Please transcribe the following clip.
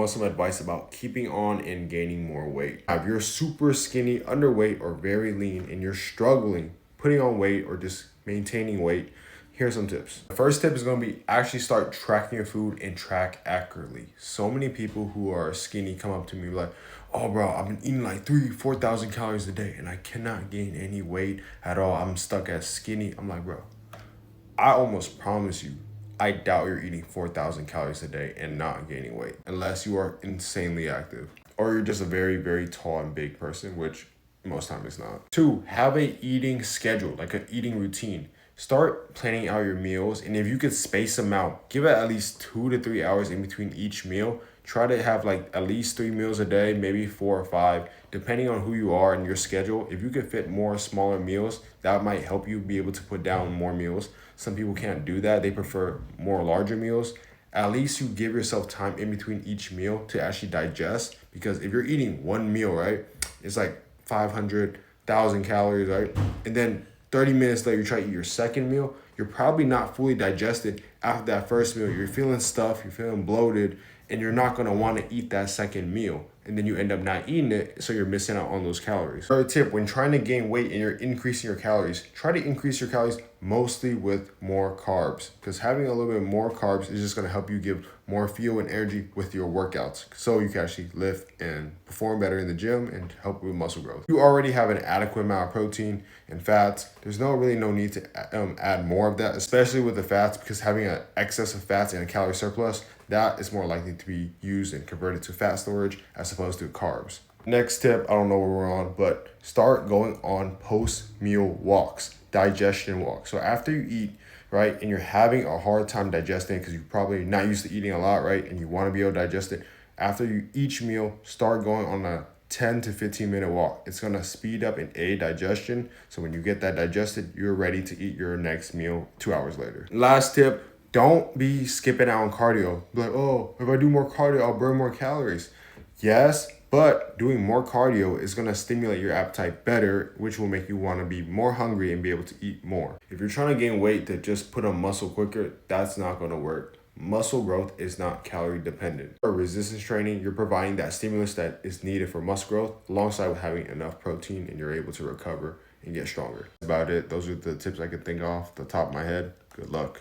know some advice about keeping on and gaining more weight. If you're super skinny, underweight, or very lean and you're struggling putting on weight or just maintaining weight, here's some tips. The first tip is going to be actually start tracking your food and track accurately. So many people who are skinny come up to me like, oh bro, I've been eating like 4,000 calories a day and I cannot gain any weight at all. I'm stuck as skinny. I'm like, bro, I almost promise you, I doubt you're eating 4,000 calories a day and not gaining weight unless you are insanely active or you're just a very, very tall and big person, which most times it's not. 2, have a eating schedule, like an eating routine. Start planning out your meals, and if you could space them out, give it at least 2 to 3 hours in between each meal. Try to have like at least 3 meals a day, maybe 4 or 5, depending on who you are and your schedule. If you could fit more smaller meals, that might help you be able to put down more meals. Some people can't do that. They prefer more larger meals. At least you give yourself time in between each meal to actually digest, because if you're eating one meal, right, it's like 500,000 calories, right? And then 30 minutes later, you try to eat your second meal, you're probably not fully digested after that first meal. You're feeling stuffed, you're feeling bloated, and you're not gonna wanna eat that second meal. And then you end up not eating it, so you're missing out on those calories. Third tip, when trying to gain weight and you're increasing your calories, try to increase your calories mostly with more carbs, because having a little bit more carbs is just gonna help you give more fuel and energy with your workouts, so you can actually lift and perform better in the gym and help with muscle growth. You already have an adequate amount of protein and fats. There's really no need to add more of that, especially with the fats, because having an excess of fats and a calorie surplus, that is more likely to be used and converted to fat storage as opposed to carbs. Next tip, I don't know where we're on, but start going on post-meal walks, digestion walks. So after you eat, right, and you're having a hard time digesting because you're probably not used to eating a lot, right, and you want to be able to digest it, after each meal, start going on a 10 to 15 minute walk. It's going to speed up and aid digestion. So when you get that digested, you're ready to eat your next meal 2 hours later. Last tip, don't be skipping out on cardio. Be like, oh, if I do more cardio, I'll burn more calories. Yes, but doing more cardio is going to stimulate your appetite better, which will make you want to be more hungry and be able to eat more. If you're trying to gain weight to just put on muscle quicker, that's not going to work. Muscle growth is not calorie dependent. For resistance training, you're providing that stimulus that is needed for muscle growth alongside with having enough protein, and you're able to recover and get stronger. That's about it. Those are the tips I could think off the top of my head. Good luck.